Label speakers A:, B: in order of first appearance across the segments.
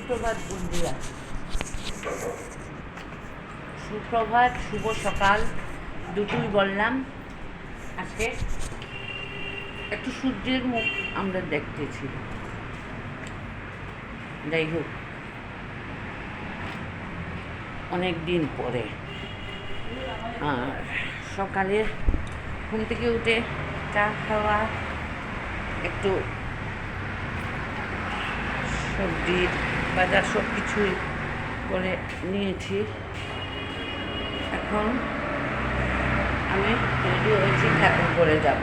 A: সুপ্রভাত বন্ধুরা, সুপ্রভাত, শুভ সকাল দুটোই বললাম। আজকে একটু সূর্যের মুখ আমরা দেখতেছি। যাই হোক, অনেক দিন পরে। আর সকালে ঘুম থেকে উঠে চা খাওয়া, একটু সবজির বাজার সব কিছুই করে নিয়েছি। এখন আমি রেডি হয়েছি, ঠাকুর করে যাব।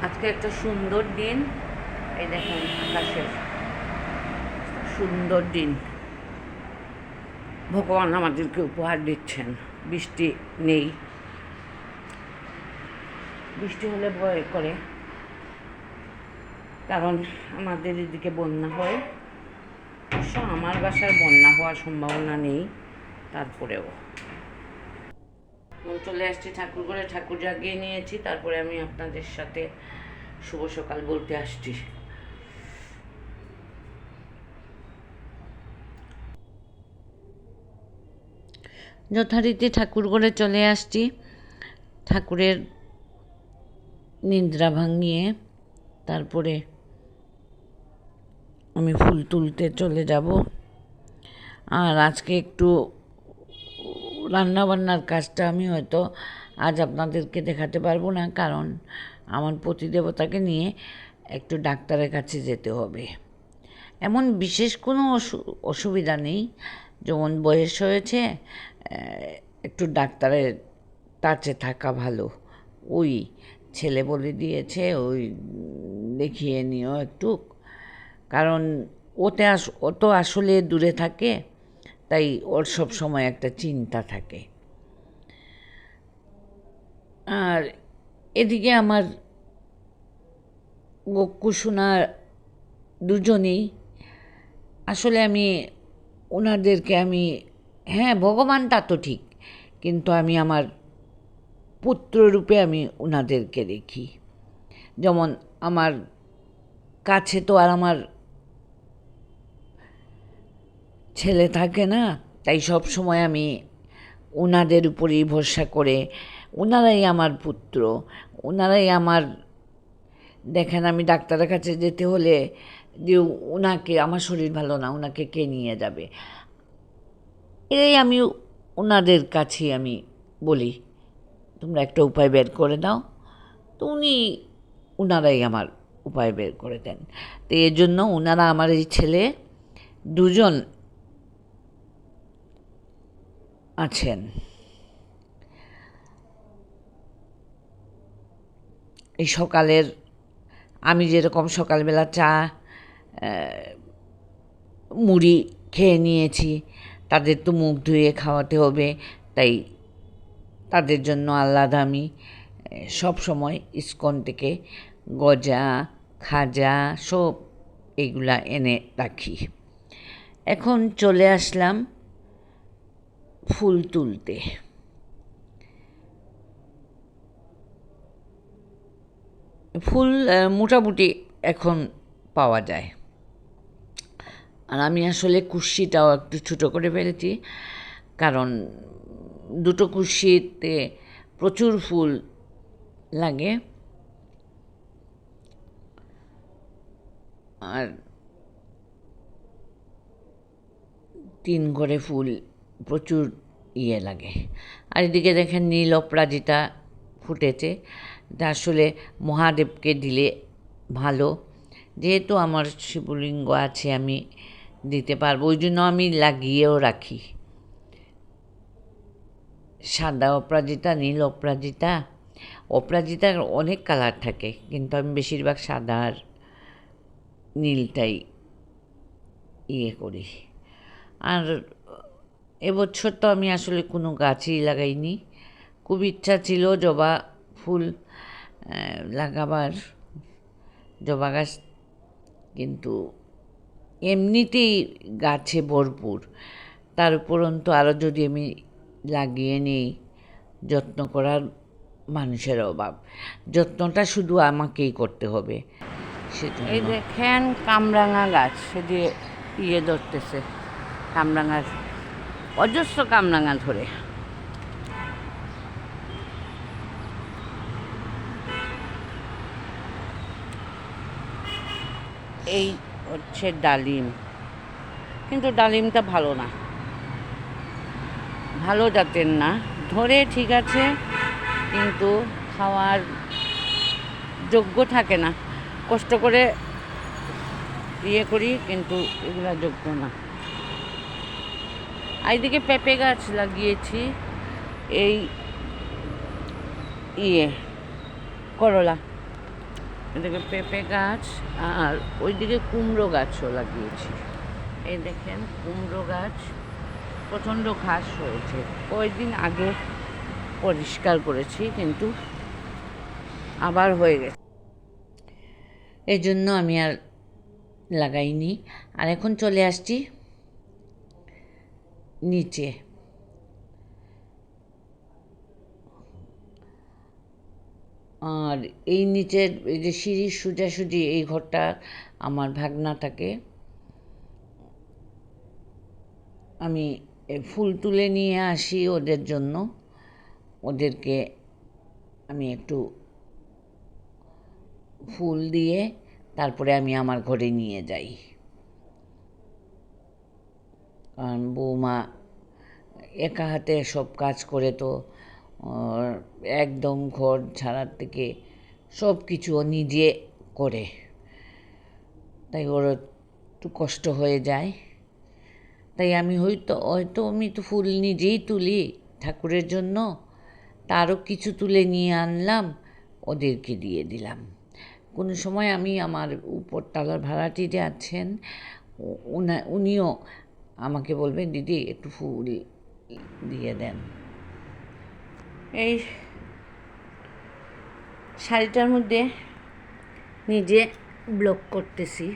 A: আজকে একটা সুন্দর দিন, এই দেখেন আকাশের সুন্দর দিন ভগবান আমাদেরকে উপহার দিচ্ছেন। বৃষ্টি নেই, বৃষ্টি হলে ভয় করে, কারণ আমাদের এদিকে বন্যা হয়। অবশ্য আমার বাসার বন্যা হওয়ার সম্ভাবনা নেই, তারপরেও চলে আসছি ঠাকুর করে, ঠাকুর জাগিয়ে নিয়েছি। তারপরে আমি আপনাদের সাথে শুভ সকাল বলতে আসছি। যথারীতি ঠাকুর করে চলে আসছি। ঠাকুরের নিদ্রা ভাঙিয়ে তারপরে আমি ফুল তুলতে চলে যাব। আর আজকে একটু রান্নাবান্নার কাজটা আমি হয়তো আজ আপনাদেরকে দেখাতে পারবো না, কারণ আমার পতিদেবতাকে নিয়ে একটু ডাক্তারের কাছে যেতে হবে। এমন বিশেষ কোনো অসুবিধা নেই, যেমন বয়স হয়েছে, একটু ডাক্তারের টাচে থাকা ভালো। ওই ছেলে বলে দিয়েছে, ওই দেখিয়ে নিও একটু, কারণ ও তো আসলে দূরে থাকে, তাই ওর সব সময় একটা চিন্তা থাকে। আর এদিকে আমার কুসুনা দুজনেই আসলে ওনাদেরকে হ্যাঁ, ভগবানটা তো ঠিক, কিন্তু আমি আমার পুত্ররূপে ওনাদেরকে দেখি। যেমন আমার কাছে তো আর আমার ছেলে থাকে না, তাই সব সময় আমি ওনাদের উপরেই ভরসা করে, ওনারাই আমার পুত্র, ওনারাই আমার। দেখেন, আমি ডাক্তারের কাছে যেতে হলে যে ওনাকে, আমার শরীর ভালো না, ওনাকে কে নিয়ে যাবে, এই আমি ওনাদের কাছে আমি বলি তোমরা একটা উপায় বের করে দাও, তো ওনারাই আমার উপায় বের করে দেন। তো এর জন্য ওনারা, আমার এই ছেলে দুজন আছেন। এই সকালের আমি যেরকম সকালবেলা চা মুড়ি খেয়ে নিয়েছি, তাদের তো মুখ ধুয়ে খাওয়াতে হবে, তাই তাদের জন্য আলাদা আমি সব সময় ইস্কন থেকে গজা, খাজা সব এগুলা এনে রাখি। এখন চলে আসলাম ফুল তুলতে। ফুল মোটামুটি এখন পাওয়া যায়। আর আমি আসলে কুশিটাও একটু ছোটো করে ফেলেছি, কারণ দুটো কুশিতে প্রচুর ফুল লাগে। আর 3 ঘরে ফুল প্রচুর লাগে। আর এদিকে দেখেন নীল অপরাজিতা ফুটেছে, এটা আসলে মহাদেবকে দিলে ভালো। যেহেতু আমার শিবলিঙ্গ আছে, আমি দিতে পারবো, ওই জন্য আমি লাগিয়েও রাখি। সাদা অপরাজিতা, নীল অপরাজিতা, অপরাজিতার অনেক কালার থাকে, কিন্তু আমি বেশিরভাগ সাদা আর নীলটাই করি। আর এবছর তো আমি আসলে কোনো গাছই লাগাইনি। খুব ইচ্ছা ছিল জবা ফুল লাগাবার, জবা গাছ, কিন্তু এমনিতেই গাছে ভরপুর, তার উপরন্তু আরও যদি আমি লাগিয়ে নিই, যত্ন করার মানুষের অভাব। যত্নটা শুধু আমাকেই করতে হবে। সেজন্য এই দেখেন কামরাঙা গাছ, সে যে ধরতেছে, কামরাঙার অজস্র কামরাঙা ধরে। এই হচ্ছে ডালিম, কিন্তু ডালিমটা ভালো না, ভালো জাতের না। ধরে ঠিক আছে, কিন্তু খাওয়ার যোগ্য থাকে না। কষ্ট করে করি, কিন্তু এগুলা যোগ্য না। এইদিকে পেঁপে গাছ লাগিয়েছি, এই করলা, এদিকে পেঁপে গাছ, আর ওইদিকে কুমড়ো গাছও লাগিয়েছি। এই দেখেন কুমড়ো গাছ প্রচণ্ড ঘাস হয়েছে, কয়েকদিন আগে পরিষ্কার করেছি, কিন্তু আবার হয়ে গেছে, এই জন্য আমি আর লাগাইনি। আর এখন চলে আসছি নিচে। আর এই নিচের এই যে সিঁড়ির সোজাসুজি এই ঘরটা আমার ভাগনা থাকে। আমি ফুল তুলে নিয়ে আসি ওদের জন্য, ওদেরকে আমি একটু ফুল দিয়ে তারপরে আমি আমার ঘরে নিয়ে যাই। কারণ বৌমা একা হাতে সব কাজ করে, তো একদম ঘর ছাড়ার থেকে সব কিছু ও নিজে করে, তাই ওর একটু কষ্ট হয়ে যায়। তাই আমি হয়তো আমি তো ফুল নিজেই তুলি ঠাকুরের জন্য, তারও কিছু তুলে নিয়ে আনলাম, ওদেরকে দিয়ে দিলাম। কোনো সময় আমি আমার উপরতলার ভাড়াটিতে আছেন, উনিও আমাকে বলবেন, দিদি একটু ফুল দিয়ে দেন। এই শাড়িটার মধ্যে নিজে ব্লক করতেছি,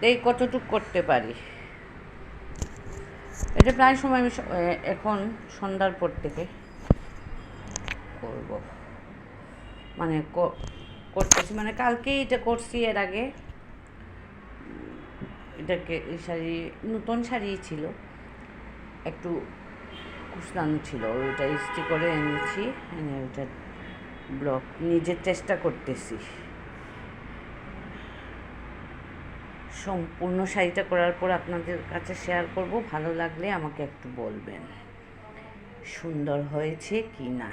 A: এই কতটুকু করতে পারি। এটা প্রায় সময় আমি এখন সন্ধ্যার পর থেকে করব, মানে করতেছি, মানে কালকেই এটা করছি। এর আগে এটাকে এই শাড়ি নতুন শাড়ি ছিল, একটু কুচলানো ছিল, ওইটা ইস্ত্রি করে এনেছি, এনে ওইটা ব্লক নিজের চেষ্টা করতেছি। সম্পূর্ণ শাড়িটা করার পর আপনাদের কাছে শেয়ার করব, ভালো লাগলে আমাকে একটু বলবেন সুন্দর হয়েছে কি না।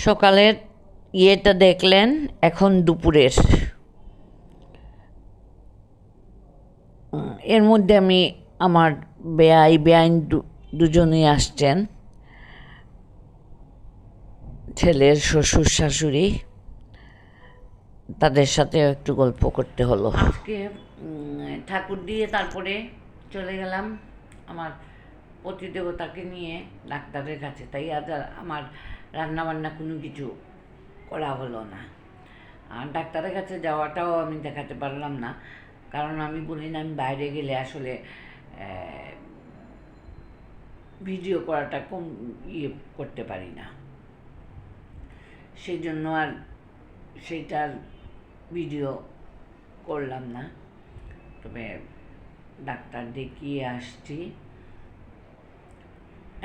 A: সকালের ইয়েটা দেখলেন, এখন দুপুরের। এর মধ্যে আমি আমার বেআইন দুজনেই আসছেন, ছেলের শ্বশুর শাশুড়ি, তাদের সাথে একটু গল্প করতে হলো। আজকে ঠাকুর দিয়ে তারপরে চলে গেলাম আমার পতিদেবতাকে নিয়ে ডাক্তারের কাছে, তাই আজ আমার রান্নাবান্না কোনো কিছু করা হলো না। আর ডাক্তারের কাছে যাওয়াটাও আমি দেখাতে পারলাম না, কারণ আমি বলি না, আমি বাইরে গেলে আসলে ভিডিও করাটা কম করতে পারি না, সেই জন্য আর সেইটার ভিডিও করলাম না। তবে ডাক্তার দেখিয়ে আসছি।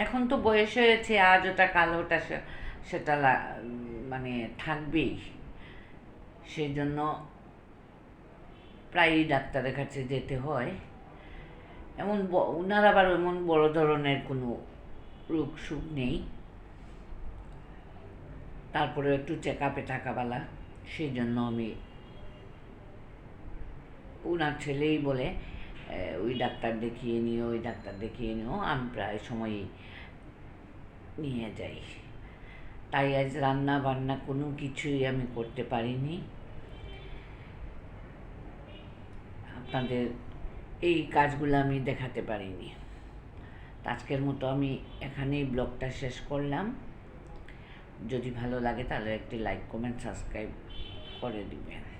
A: এখন তো বয়স হয়েছে, আজ ওটা কাল ওটা সেটা মানে থাকবেই, সেই জন্য প্রায়ই ডাক্তারের কাছে যেতে হয়। এমন ওনার আবার এমন বড় ধরনের কোনো রোগ সুখ নেই, তারপরে একটু চেক আপে টাকাওয়ালা, সেই জন্য আমি, ওনার ছেলেই বলে ওই ডাক্তার দেখিয়ে নিও, ওই ডাক্তার দেখিয়ে নিও, আমি প্রায় সময়ই নিয়ে যাই। তাই আজ রান্না বান্না কোনো কিছুই আমি করতে পারিনি। আপনাদের এই কাজগুলো আমি দেখাতে পারিনি। আজকের মতো আমি এখানেই ব্লগটা শেষ করলাম। যদি ভালো লাগে তাহলে একটি লাইক, কমেন্ট, সাবস্ক্রাইব করে দিবেন।